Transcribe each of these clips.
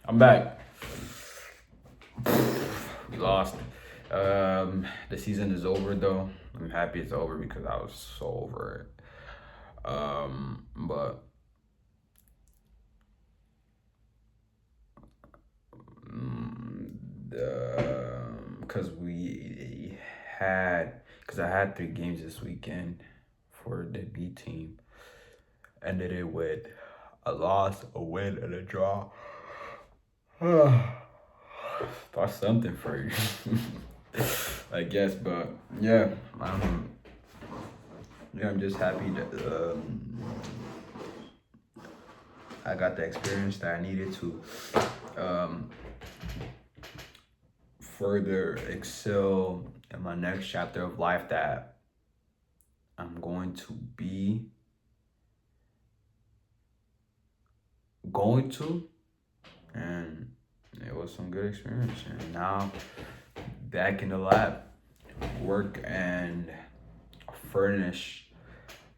I'm back. We lost. The season is over though. I'm happy it's over because I was so over it. But because I had 3 games this weekend for the B team. Ended it with a loss, a win, and a draw. That's something for you, I guess. But yeah, I'm just happy that I got the experience that I needed to um, further excel in my next chapter of life that I'm going to be going to, and it was some good experience. And now back in the lab, work and furnish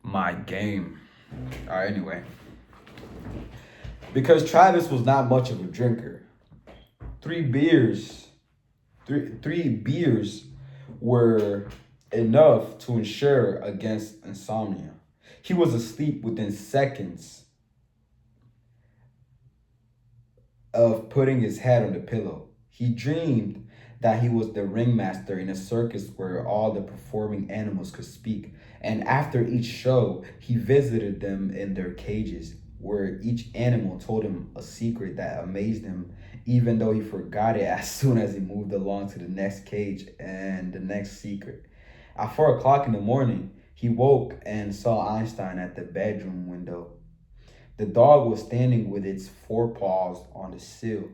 my game. All right, anyway, because Travis was not much of a drinker. Three beers, three beers were enough to ensure against insomnia. He was asleep within seconds of putting his head on the pillow. He dreamed that he was the ringmaster in a circus where all the performing animals could speak. And after each show, he visited them in their cages, where each animal told him a secret that amazed him, even though he forgot it as soon as he moved along to the next cage and the next secret. At 4 o'clock in the morning, he woke and saw Einstein at the bedroom window. The dog was standing with its forepaws on the sill,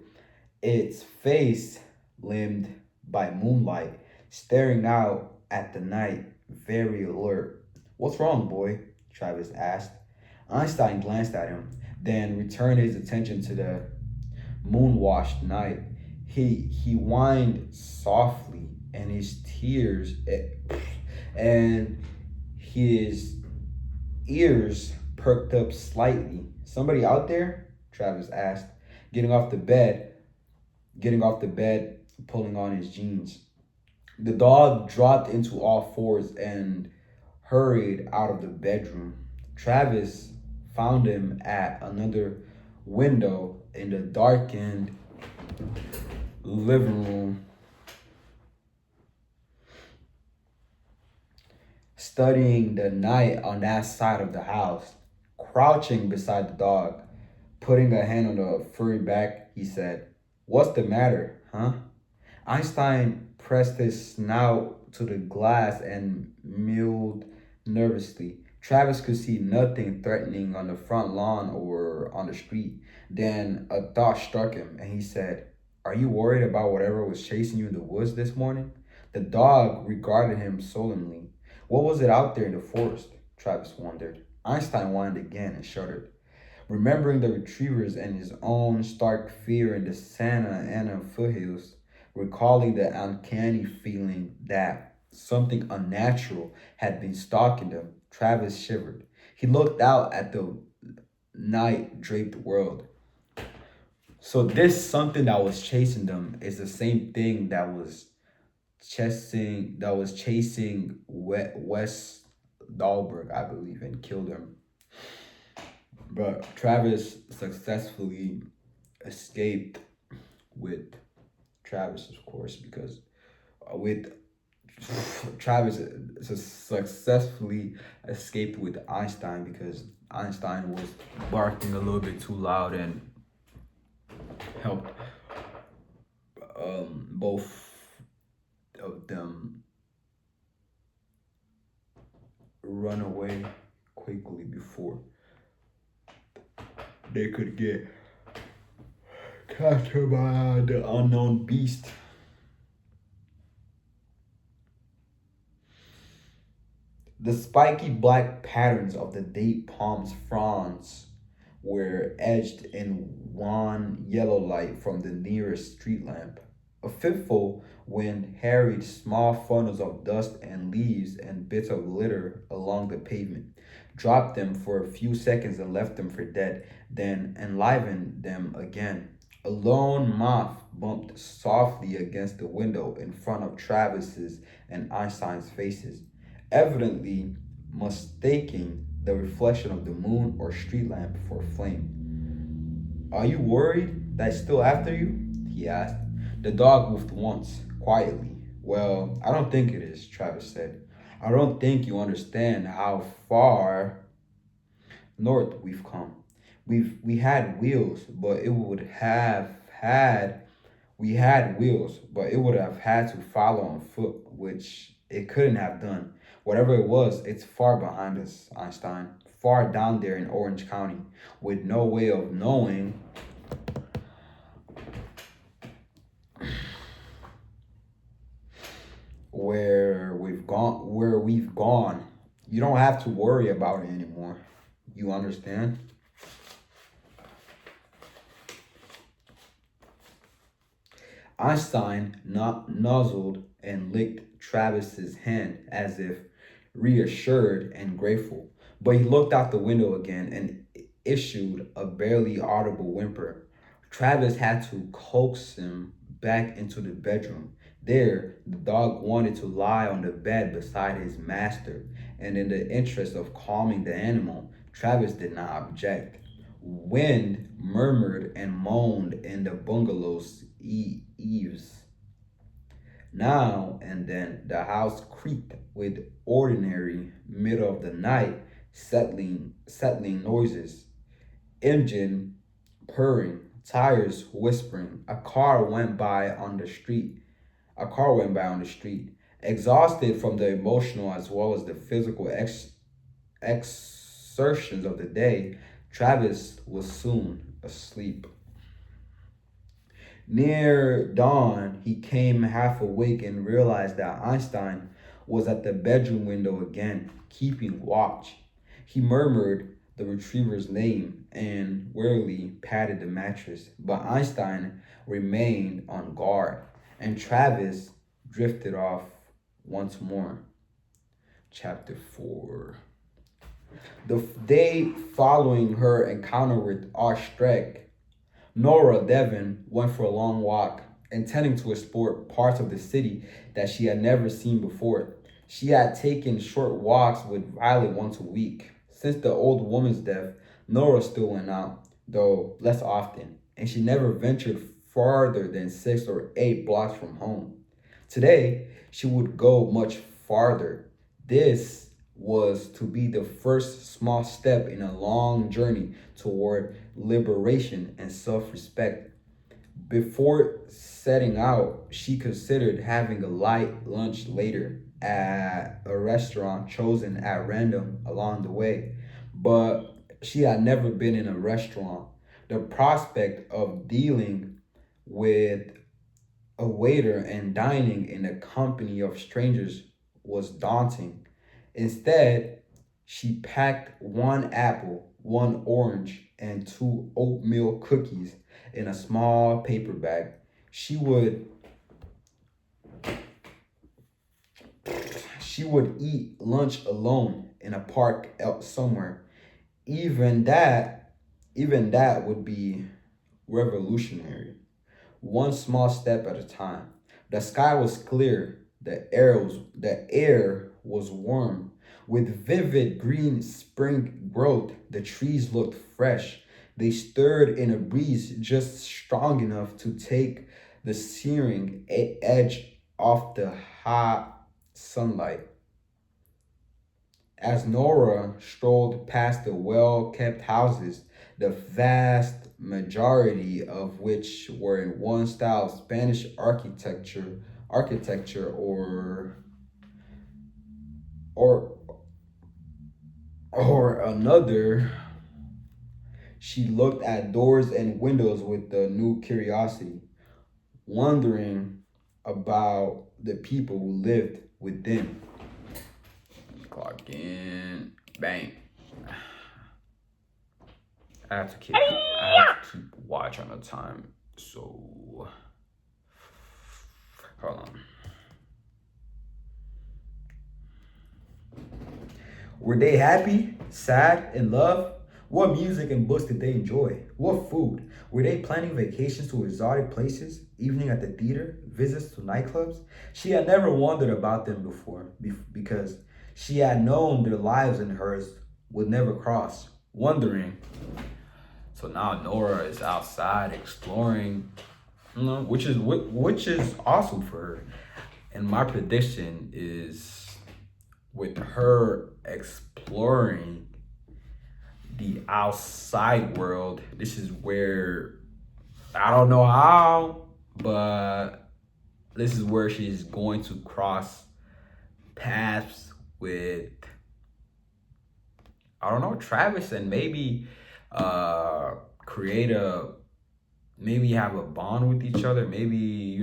its face limned by moonlight, staring out at the night, very alert. "What's wrong, boy?" Travis asked. Einstein glanced at him, then returned his attention to the moon-washed night. He whined softly, and and his ears perked up slightly. "Somebody out there?" Travis asked, getting off the bed, getting off the bed, pulling on his jeans. The dog dropped into all fours and hurried out of the bedroom. Travis found him at another window in the darkened living room, studying the night on that side of the house. Crouching beside the dog, putting a hand on the furry back, he said, "What's the matter, huh?" Einstein pressed his snout to the glass and mewed nervously. Travis could see nothing threatening on the front lawn or on the street. Then a thought struck him, and he said, "Are you worried about whatever was chasing you in the woods this morning?" The dog regarded him solemnly. "What was it out there in the forest?" Travis wondered. Einstein whined again and shuddered, remembering the retrievers and his own stark fear in the Santa Ana foothills, recalling the uncanny feeling that something unnatural had been stalking them. Travis shivered. He looked out at the night draped world. So this something that was chasing them is the same thing that was chasing Wes Dahlberg, I believe, and killed him. But Travis successfully escaped with Travis, of course, because with Travis successfully escaped with Einstein because Einstein was barking a little bit too loud and helped both of them run away quickly before they could get captured by the unknown beast. The spiky black patterns of the date palm's fronds were edged in wan yellow light from the nearest street lamp. A fitful wind harried small funnels of dust and leaves and bits of litter along the pavement, dropped them for a few seconds and left them for dead, then enlivened them again. A lone moth bumped softly against the window in front of Travis's and Einstein's faces, evidently mistaking the reflection of the moon or street lamp for flame. Are you worried that it's still after you? He asked. The dog moved once, quietly. Well, I don't think it is, Travis said. I don't think you understand how far north we've come. We had wheels, but it would have had we had wheels, but it would have had to follow on foot, which it couldn't have done. Whatever it was, it's far behind us, Einstein. Far down there in Orange County, with no way of knowing where we've gone. You don't have to worry about it anymore. You understand? Einstein nuzzled and licked Travis's hand as if reassured and grateful. But he looked out the window again and issued a barely audible whimper. Travis had to coax him back into the bedroom. There, the dog wanted to lie on the bed beside his master, and in the interest of calming the animal, Travis did not object. Wind murmured and moaned in the bungalow's eaves. Now and then the house creaked with ordinary middle of the night settling noises. Engine purring, tires whispering. A car went by on the street. Exhausted from the emotional as well as the physical exertions of the day, Travis was soon asleep. Near dawn, he came half awake and realized that Einstein was at the bedroom window again, keeping watch. He murmured the retriever's name and wearily patted the mattress, but Einstein remained on guard, and Travis drifted off once more. Chapter 4. The day following her encounter with Ostrek, Nora Devon went for a long walk, intending to explore parts of the city that she had never seen before. She had taken short walks with Violet once a week. Since the old woman's death, Nora still went out, though less often, and she never ventured farther than 6 or 8 blocks from home. Today, she would go much farther. This was to be the first small step in a long journey toward liberation and self respect. Before setting out, she considered having a light lunch later at a restaurant chosen at random along the way. But she had never been in a restaurant. The prospect of dealing with a waiter and dining in the company of strangers was daunting. Instead, she packed 1 apple, 1 orange, and 2 oatmeal cookies in a small paper bag. She would she would eat lunch alone in a park out somewhere. Even that even that would be revolutionary. One small step at a time. The sky was clear, the air was warm. With vivid green spring growth, the trees looked fresh. They stirred in a breeze just strong enough to take the searing edge off the hot sunlight. As Nora strolled past the well kept houses, the vast majority of which were in one style of Spanish architecture or or another, she looked at doors and windows with a new curiosity, wondering about the people who lived within. Clock in, bang. I have to keep watch on the time. So hold on. Were they happy, sad, in love? What music and books did they enjoy? What food? Were they planning vacations to exotic places, evening at the theater, visits to nightclubs? She had never wondered about them before because she had known their lives and hers would never cross. Wondering. So now Nora is outside exploring, which is awesome for her. And my prediction is with her exploring the outside world, this is where I don't know how, but this is where she's going to cross paths with I don't know Travis and maybe create a maybe have a bond with each other, maybe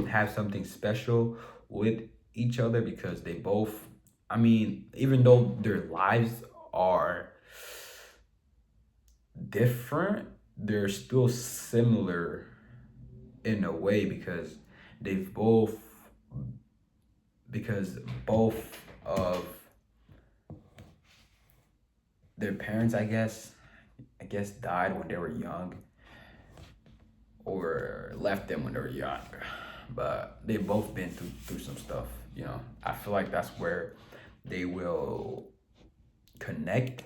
have something special with each other because they both I mean even though their lives are different, they're still similar in a way they've both because both of their parents I guess died when they were young or left them when they were young, but they've both been through some stuff. I feel like that's where they will connect,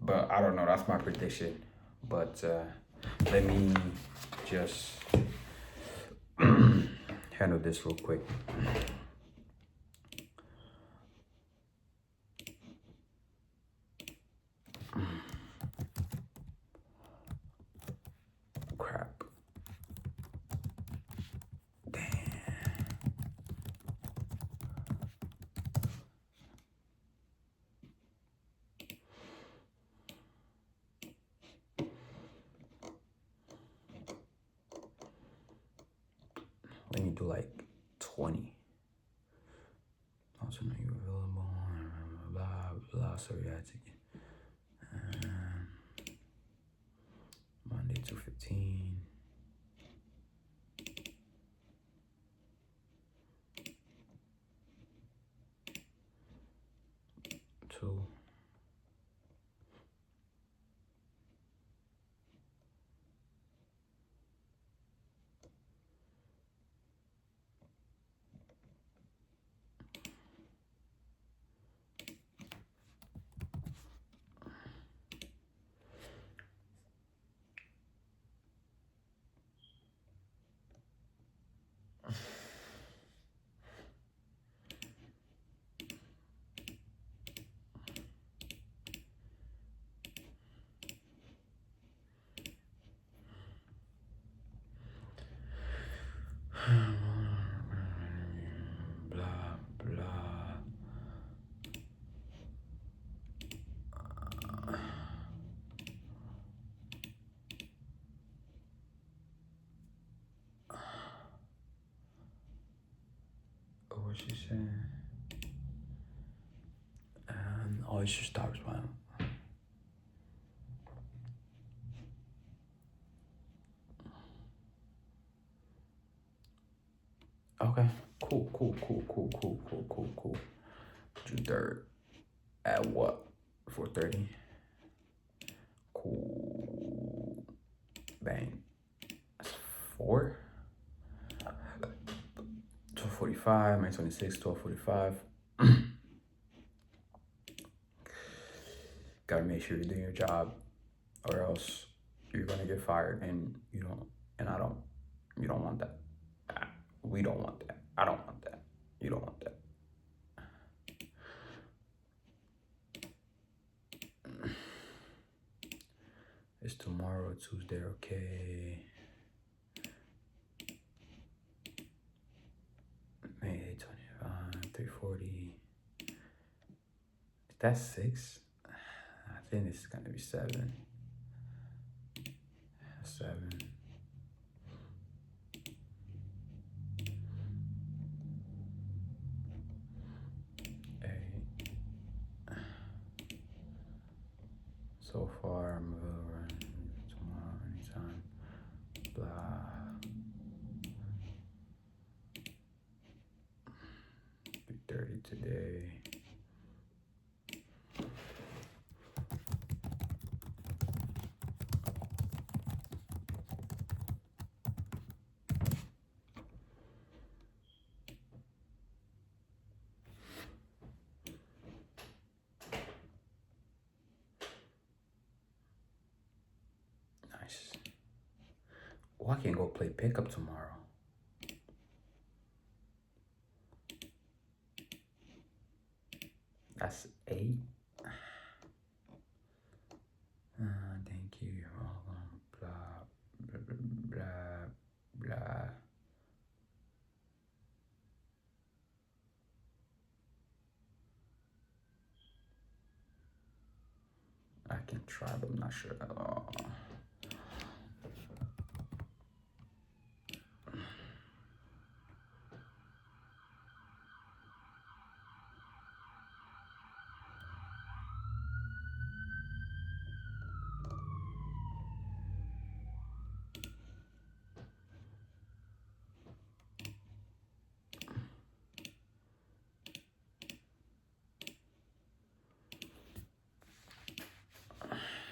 but I don't know. That's my prediction. But let me just handle this real quick. Crap. Damn. Let me do like 20. Also, know you're available. Blah blah blah. So yeah, Monday 2:15. Two. Blah blah. What she saying? Oh, you should stop responding. Okay. Cool. June 3rd. At what? 4:30. Cool. Bang. That's 4. 12:45. May 26th. 12:45. Gotta make sure you're doing your job, or else you're gonna get fired, and you don't. And I don't. You don't want that. We don't want that. I don't want that. You don't want that. It's tomorrow, Tuesday, okay. May 25, 3:40. Is that 6? I think this is gonna be 7. 7. 8. So far, I'm available tomorrow, anytime. Blah. 3:30 today. Oh, I can go play pickup tomorrow. That's 8. Thank you. Blah, blah, blah, blah. I can try, but I'm not sure at all.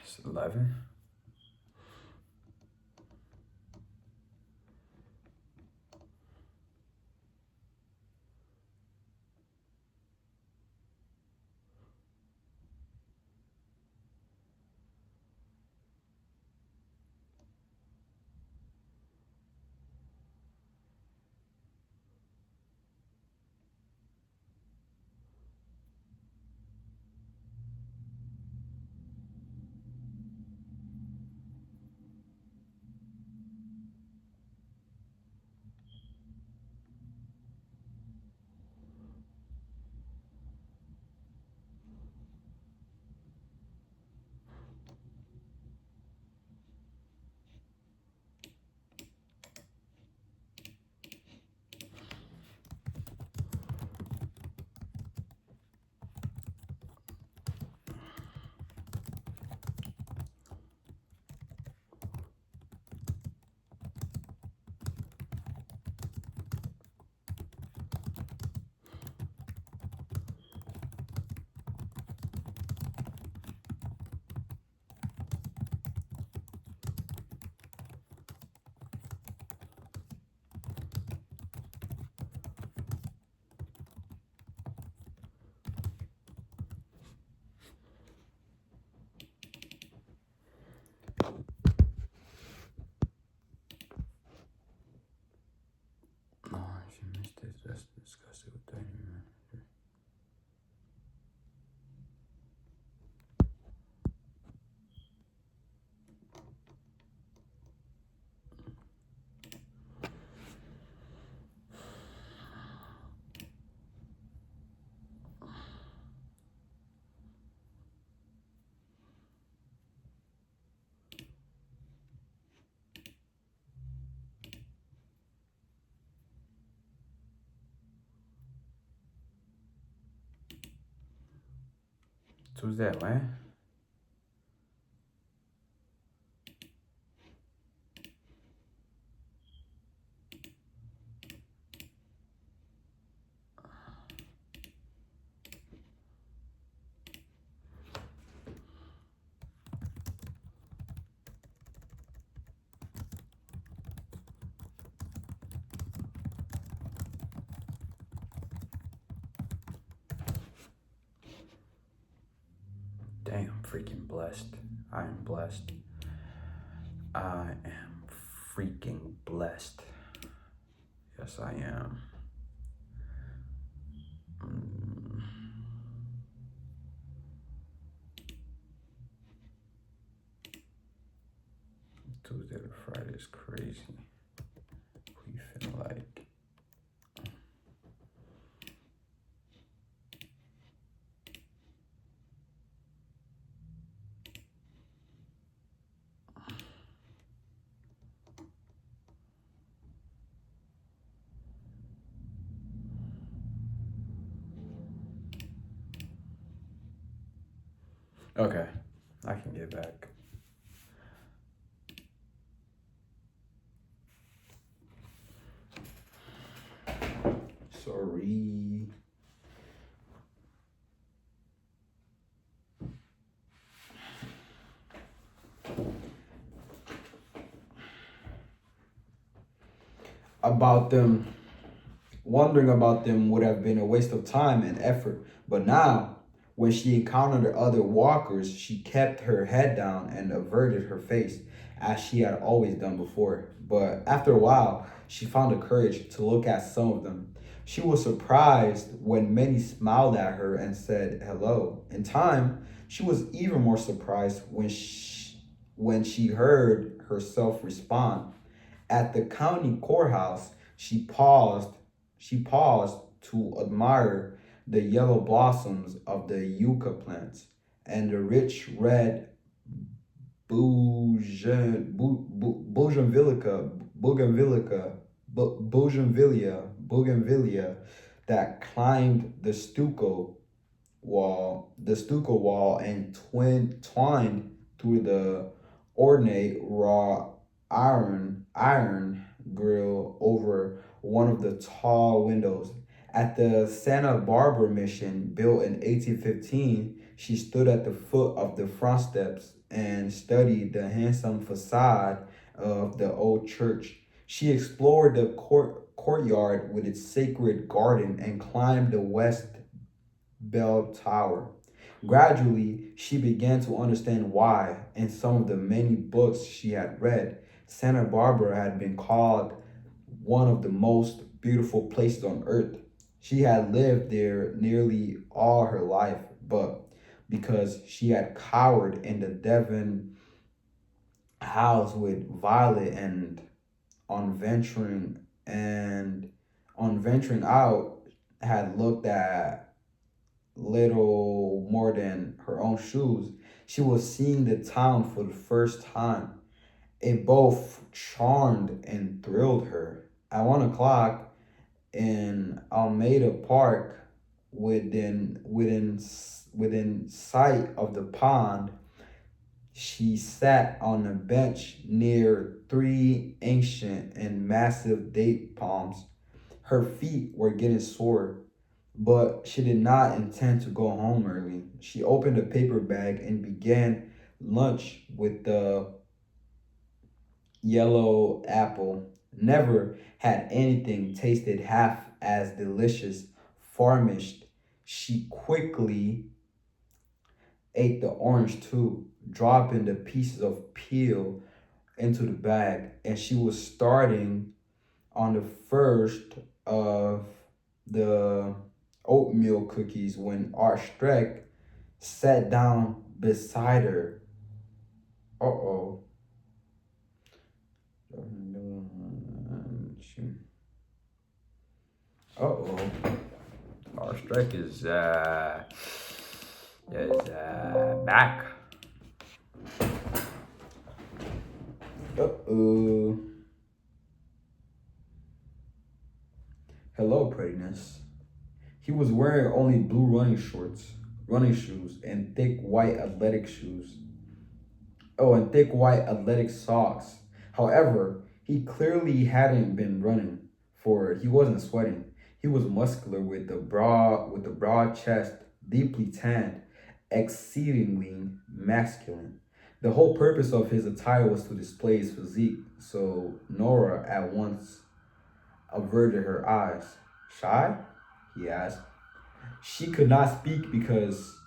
It's 11. Oh, if you missed it, let's discuss it with Daniel. Tuesday, when? Dang, I'm freaking blessed. I am blessed. I am freaking blessed. Yes, I am. Tuesday to Friday is crazy. Who you feel like? Okay, I can get back. Sorry. About them, wondering about them would have been a waste of time and effort. But now, When she encountered other walkers, she kept her head down and averted her face, as she had always done before. But after a while, she found the courage to look at some of them. She was surprised when many smiled at her and said hello. In time, she was even more surprised when she heard herself respond. At the county courthouse, she paused to admire the yellow blossoms of the yucca plants and the rich red bougainvillea, bougainvillea that climbed the stucco wall and twined through the ornate raw iron grill over one of the tall windows. At the Santa Barbara mission, built in 1815, she stood at the foot of the front steps and studied the handsome facade of the old church. She explored the courtyard with its sacred garden and climbed the west bell tower. Gradually, she began to understand why, in some of the many books she had read, Santa Barbara had been called one of the most beautiful places on earth. She had lived there nearly all her life, but because she had cowered in the Devon house with Violet on venturing and on venturing out had looked at little more than her own shoes, she was seeing the town for the first time. It both charmed and thrilled her. At 1 o'clock in Almeida Park, within sight of the pond, she sat on a bench near three ancient and massive date palms. Her feet were getting sore, but she did not intend to go home early. She opened a paper bag and began lunch with the yellow apple. Never had anything tasted half as delicious. Famished, she quickly ate the orange too, dropping the pieces of peel into the bag, and she was starting on the first of the oatmeal cookies when Art Streck sat down beside her. Uh oh. Uh oh. Art Streck is back. Uh oh. Hello, prettiness. He was wearing only blue running shorts, running shoes, and thick white athletic shoes. Oh, and thick white athletic socks. However, he clearly hadn't been running, for he wasn't sweating. He was muscular with the broad chest, deeply tanned, exceedingly masculine. The whole purpose of his attire was to display his physique, so Nora at once averted her eyes. Shy? He asked. She could not speak because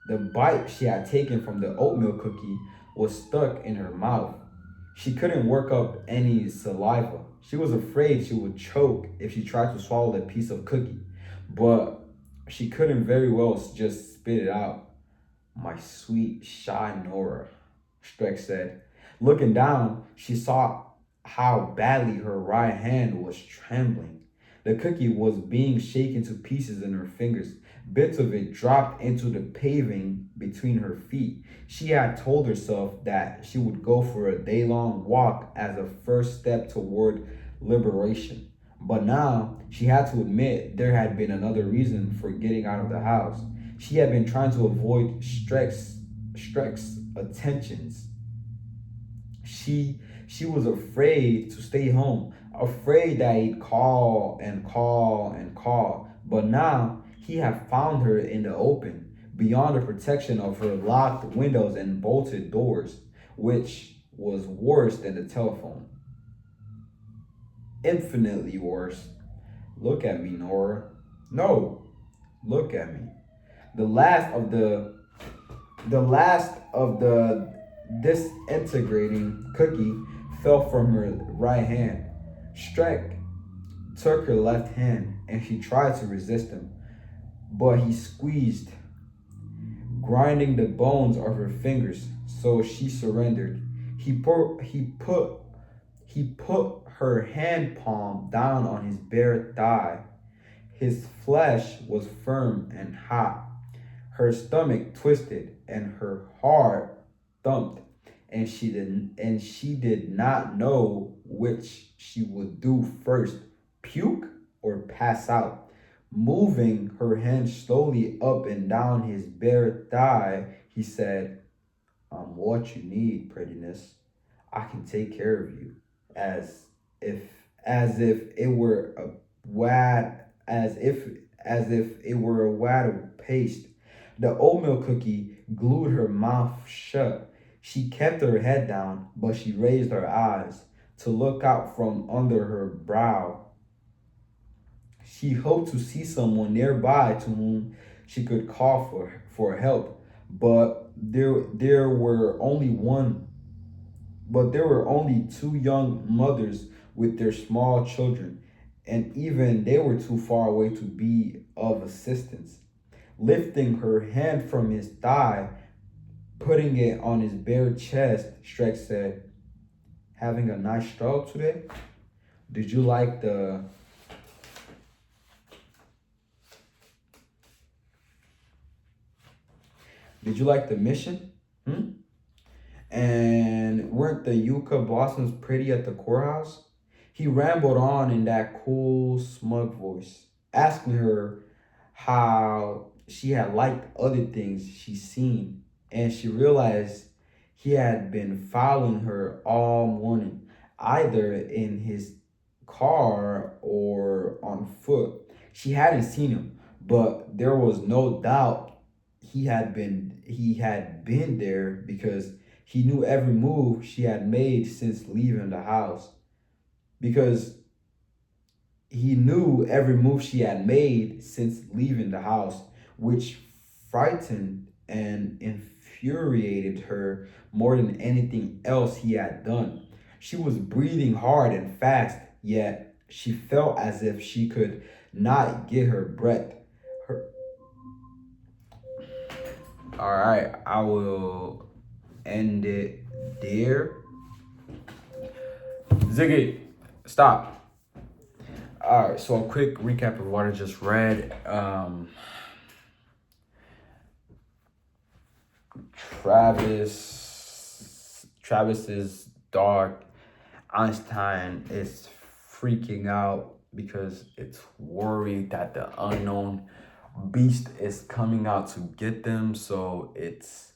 the bite she had taken from the oatmeal cookie was stuck in her mouth. She couldn't work up any saliva. She was afraid she would choke if she tried to swallow the piece of cookie, but she couldn't very well just spit it out. My sweet, shy Nora, Streck said. Looking down, she saw how badly her right hand was trembling. The cookie was being shaken to pieces in her fingers. Bits of it dropped into the paving between her feet. She had told herself that she would go for a day-long walk as a first step toward liberation. But now she had to admit there had been another reason for getting out of the house. She had been trying to avoid Streck's attentions. She was afraid to stay home, afraid that he'd call and call and call. But now he had found her in the open, beyond the protection of her locked windows and bolted doors, which was worse than the telephone. Infinitely worse. Look at me, Nora. No, look at me. The last of the disintegrating cookie fell from her right hand. Shrek took her left hand and she tried to resist him, but he squeezed, grinding the bones of her fingers, so she surrendered. He put her hand palm down on his bare thigh. His flesh was firm and hot. Her stomach twisted and her heart thumped, and she did not know which she would do first, puke or pass out. Moving her hand slowly up and down his bare thigh, he said, "I'm what you need, prettiness. I can take care of you." As if as if it were a wad as if it were a wad of paste. The oatmeal cookie glued her mouth shut. She kept her head down, but she raised her eyes to look out from under her brow. She hoped to see someone nearby to whom she could call for help, but there were only one but there were only two young mothers with their small children, and even they were too far away to be of assistance. Lifting her hand from his thigh, putting it on his bare chest, Shrek said, "Having a nice stroll today? Did you like the did you like the mission? Hmm? And weren't the yucca blossoms pretty at the courthouse?" He rambled on in that cool, smug voice, asking her how she had liked other things she'd seen, and she realized he had been following her all morning, either in his car or on foot. She hadn't seen him, but there was no doubt he had been there because he knew every move she had made since leaving the house. Because he knew every move she had made since leaving the house, which frightened and infuriated her more than anything else he had done. She was breathing hard and fast, yet she felt as if she could not get her breath. Her, all right, I will end it there. Ziggy, stop. All right, so a quick recap of what I just read. Travis's dog Einstein is freaking out because it's worried that the unknown beast is coming out to get them. So it's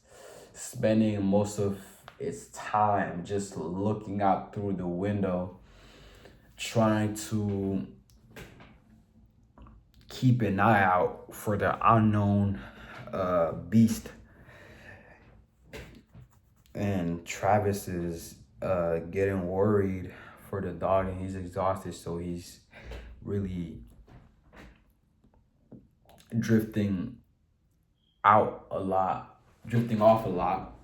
spending most of its time just looking out through the window, trying to keep an eye out for the unknown beast. And Travis is getting worried for the dog, and he's exhausted, so he's really drifting out a lot, drifting off a lot.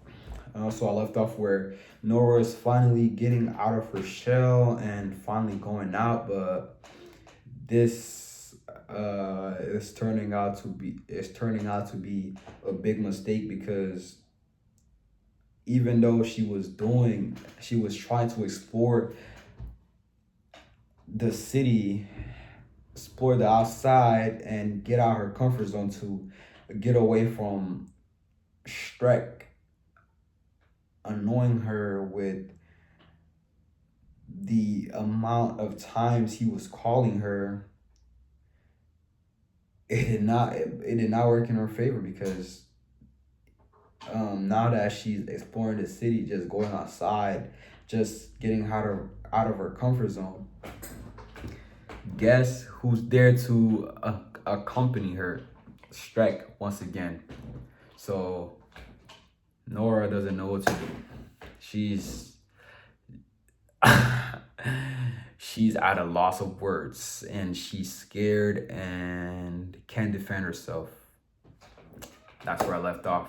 So I left off where Nora is finally getting out of her shell and finally going out, but this is turning out to be a big mistake, because even though she was trying to explore the city, explore the outside, and get out her comfort zone to get away from Shrek annoying her with the amount of times he was calling her. It did not work in her favor, because now that she's exploring the city, just going outside, just getting out of her comfort zone, guess who's there to accompany her? Shrek once again. So Nora doesn't know what to do. She's she's at a loss of words, and she's scared and can't defend herself. That's where I left off.